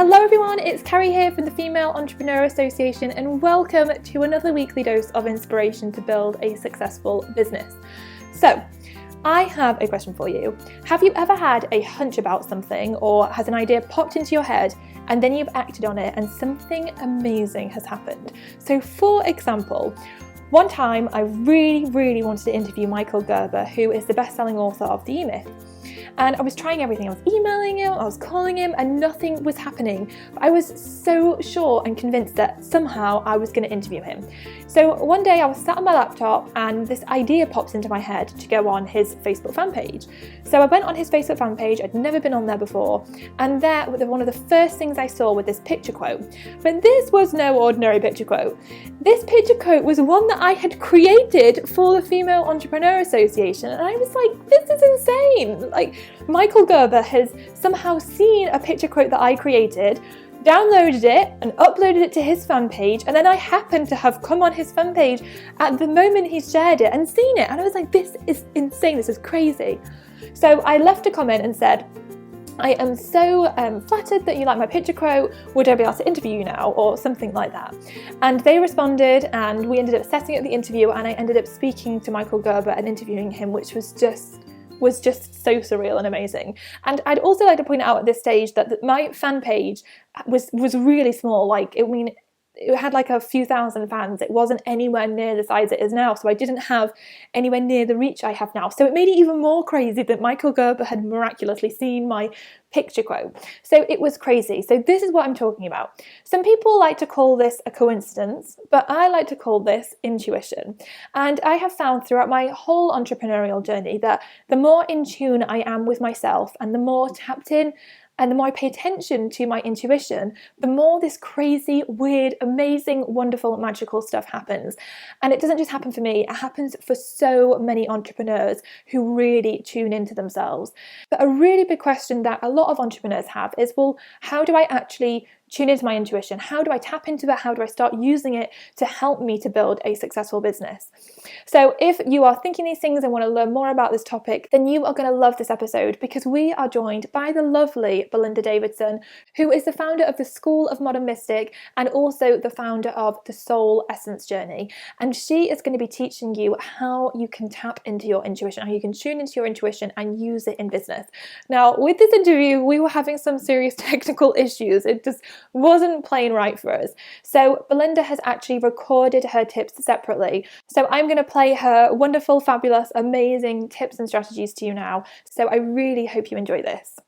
Hello everyone, it's Carrie here from the Female Entrepreneur Association and welcome to another weekly dose of inspiration to build a successful business. So, I have a question for you. Have you ever had a hunch about something or has an idea popped into your head and then you've acted on it and something amazing has happened? So for example, one time I really wanted to interview Michael Gerber, who is the best-selling author of The E-Myth. And I was trying everything. I was emailing him, I was calling him, and nothing was happening. But I was so sure and convinced that somehow I was going to interview him. So one day I was sat on my laptop and this idea pops into my head to go on his Facebook fan page. So I went on his Facebook fan page, I'd never been on there before, and there was one of the first things I saw with this picture quote. But this was no ordinary picture quote. This picture quote was one that I had created for the Female Entrepreneur Association, and I was like, this is insane! Like, Michael Gerber has somehow seen a picture quote that I created, downloaded it and uploaded it to his fan page, and then I happened to have come on his fan page at the moment he shared it and seen it, and I was like, this is insane, this is crazy. So I left a comment and said, I am so flattered that you like my picture quote, would I be able to interview you now, or something like that. And they responded and we ended up setting up the interview, and I ended up speaking to Michael Gerber and interviewing him, which was just so surreal and amazing. And I'd also like to point out at this stage that my fan page was really small. Like, it had like a few thousand fans. It wasn't anywhere near the size it is now. So I didn't have anywhere near the reach I have now. So it made it even more crazy that Michael Gerber had miraculously seen my picture quote. So it was crazy. So this is what I'm talking about. Some people like to call this a coincidence, but I like to call this intuition. And I have found throughout my whole entrepreneurial journey that the more in tune I am with myself and the more tapped in and the more I pay attention to my intuition, the more this crazy, weird, amazing, wonderful, magical stuff happens. And it doesn't just happen for me, it happens for so many entrepreneurs who really tune into themselves. But a really big question that a lot of entrepreneurs have is, well, how do I actually tune into my intuition? How do I tap into it? How do I start using it to help me to build a successful business? So if you are thinking these things and want to learn more about this topic, then you are going to love this episode, because we are joined by the lovely Belinda Davidson, who is the founder of the School of Modern Mystic and also the founder of the Soul Essence Journey. And she is going to be teaching you how you can tap into your intuition, how you can tune into your intuition and use it in business. Now, with this interview, we were having some serious technical issues. It just wasn't playing right for us. So Belinda has actually recorded her tips separately. So I'm going to play her wonderful, fabulous, amazing tips and strategies to you now. So I really hope you enjoy this.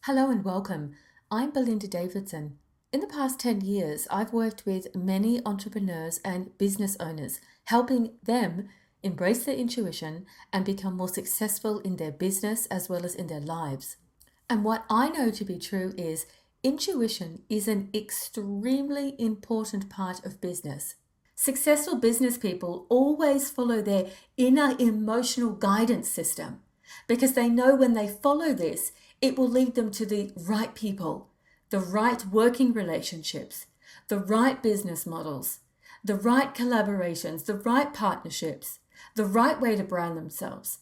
Hello and welcome. I'm Belinda Davidson. In the past 10 years, I've worked with many entrepreneurs and business owners, helping them embrace their intuition and become more successful in their business as well as in their lives. And what I know to be true is intuition is an extremely important part of business. Successful business people always follow their inner emotional guidance system because they know when they follow this, it will lead them to the right people, the right working relationships, the right business models, the right collaborations, the right partnerships, the right way to brand themselves.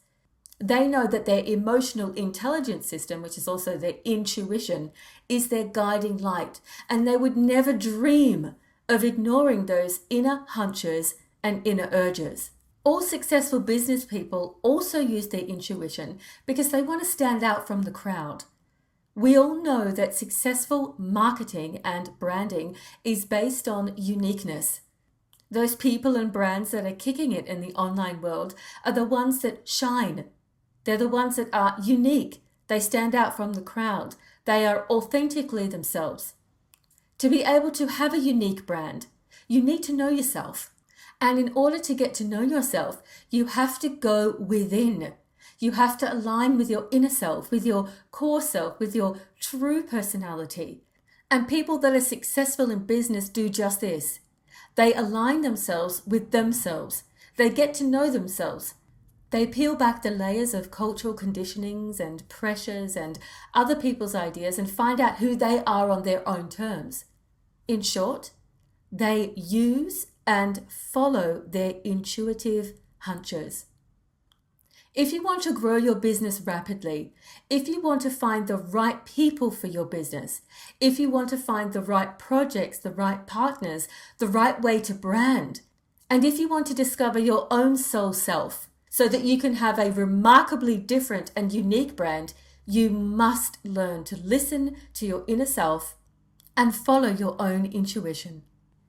They know that their emotional intelligence system, which is also their intuition, is their guiding light, and they would never dream of ignoring those inner hunches and inner urges. All successful business people also use their intuition because they want to stand out from the crowd. We all know that successful marketing and branding is based on uniqueness. Those people and brands that are kicking it in the online world are the ones that shine. They're the ones that are unique. They stand out from the crowd. They are authentically themselves. To be able to have a unique brand, you need to know yourself. And in order to get to know yourself, you have to go within. You have to align with your inner self, with your core self, with your true personality. And people that are successful in business do just this. They align themselves with themselves. They get to know themselves. They peel back the layers of cultural conditionings and pressures and other people's ideas and find out who they are on their own terms. In short, they use and follow their intuitive hunches. If you want to grow your business rapidly, if you want to find the right people for your business, if you want to find the right projects, the right partners, the right way to brand, and if you want to discover your own soul self so that you can have a remarkably different and unique brand, you must learn to listen to your inner self and follow your own intuition.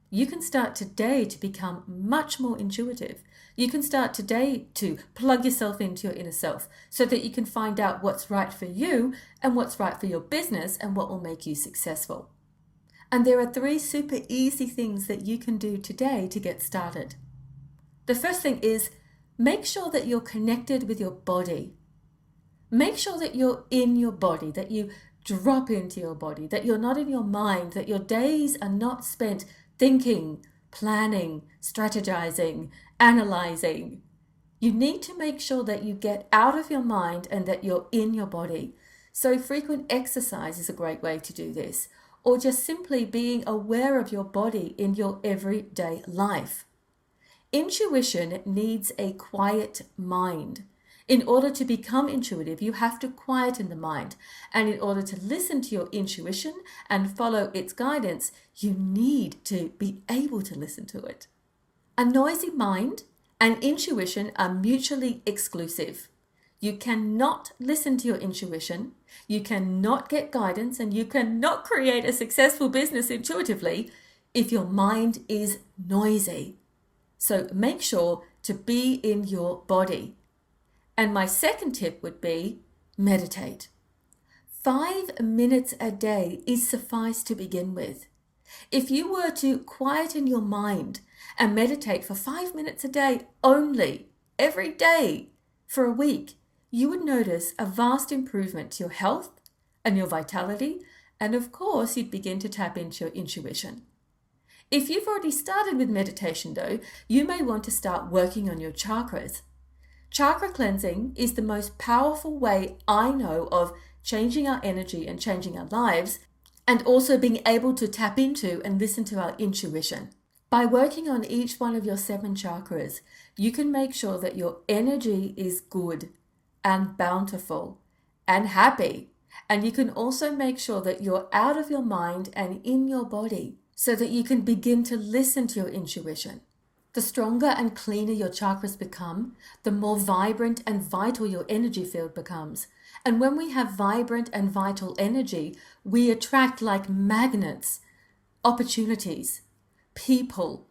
You can start today to become much more intuitive. You can start today to plug yourself into your inner self so that you can find out what's right for you and what's right for your business and what will make you successful. And there are 3 super easy things that you can do today to get started. The first thing is make sure that you're connected with your body. Make sure that you're in your body, that you drop into your body, that you're not in your mind, that your days are not spent thinking, planning, strategizing, analyzing. You need to make sure that you get out of your mind and that you're in your body. So frequent exercise is a great way to do this, or just simply being aware of your body in your everyday life. Intuition needs a quiet mind. In order to become intuitive, you have to quieten the mind. And in order to listen to your intuition and follow its guidance, you need to be able to listen to it. A noisy mind and intuition are mutually exclusive. You cannot listen to your intuition, you cannot get guidance, and you cannot create a successful business intuitively if your mind is noisy. So make sure to be in your body. And my second tip would be meditate. 5 minutes a day is suffice to begin with. If you were to quieten your mind and meditate for 5 minutes a day only, every day for a week, you would notice a vast improvement to your health and your vitality, and of course, you'd begin to tap into your intuition. If you've already started with meditation though, you may want to start working on your chakras. Chakra cleansing is the most powerful way I know of changing our energy and changing our lives, and also being able to tap into and listen to our intuition. By working on each one of your 7 chakras, you can make sure that your energy is good and bountiful and happy. And you can also make sure that you're out of your mind and in your body so that you can begin to listen to your intuition. The stronger and cleaner your chakras become, the more vibrant and vital your energy field becomes. And when we have vibrant and vital energy, we attract like magnets, opportunities, people,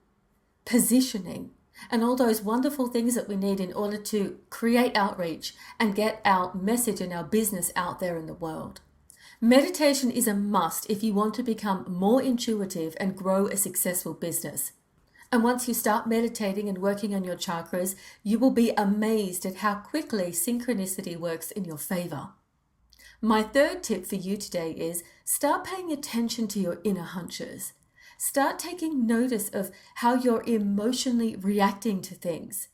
positioning, and all those wonderful things that we need in order to create outreach and get our message and our business out there in the world. Meditation is a must if you want to become more intuitive and grow a successful business. And once you start meditating and working on your chakras, you will be amazed at how quickly synchronicity works in your favor. My third tip for you today is start paying attention to your inner hunches. Start taking notice of how you're emotionally reacting to things.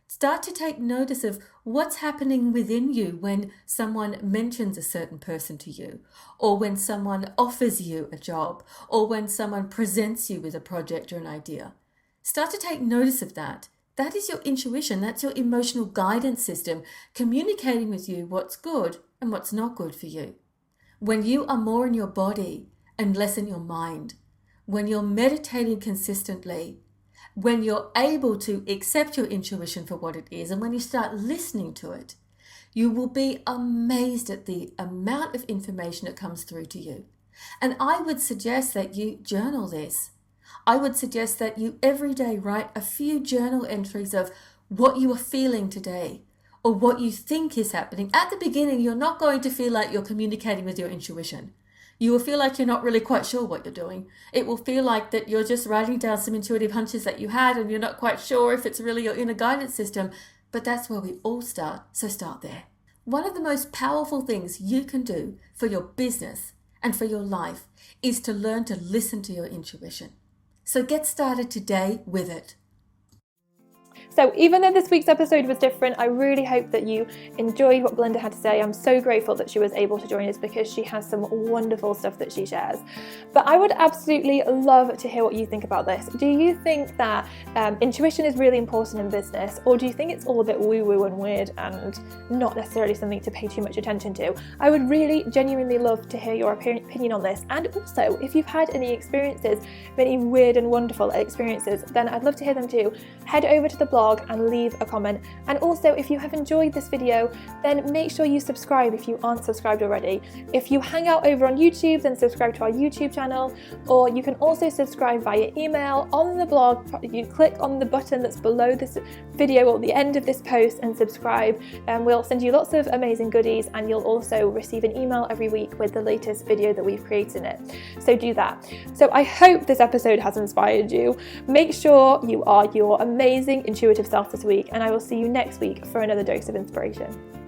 Start to take notice of what's happening within you when someone mentions a certain person to you, or when someone offers you a job, or when someone presents you with a project or an idea. Start to take notice of that. That is your intuition. That's your emotional guidance system communicating with you what's good and what's not good for you. When you are more in your body and less in your mind, when you're meditating consistently, when you're able to accept your intuition for what it is, and when you start listening to it, you will be amazed at the amount of information that comes through to you. And I would suggest that you journal this. I would suggest that you every day write a few journal entries of what you are feeling today or what you think is happening. At the beginning, you're not going to feel like you're communicating with your intuition. You will feel like you're not really quite sure what you're doing. It will feel like that you're just writing down some intuitive hunches that you had and you're not quite sure if it's really your inner guidance system, but that's where we all start, so start there. One of the most powerful things you can do for your business and for your life is to learn to listen to your intuition. So get started today with it. So even though this week's episode was different, I really hope that you enjoyed what Belinda had to say. I'm so grateful that she was able to join us because she has some wonderful stuff that she shares. But I would absolutely love to hear what you think about this. Do you think that intuition is really important in business, or do you think it's all a bit woo-woo and weird and not necessarily something to pay too much attention to? I would really genuinely love to hear your opinion on this. And also, if you've had any experiences, any weird and wonderful experiences, then I'd love to hear them too. Head over to the blog and leave a comment. And also, if you have enjoyed this video, then make sure you subscribe if you aren't subscribed already. If you hang out over on YouTube, then subscribe to our YouTube channel, or you can also subscribe via email on the blog. You click on the button that's below this video or the end of this post and subscribe, and we'll send you lots of amazing goodies, and you'll also receive an email every week with the latest video that we've created in it. So do that. So I hope this episode has inspired you. Make sure you are your amazing intuitive self this week, and I will see you next week for another dose of inspiration.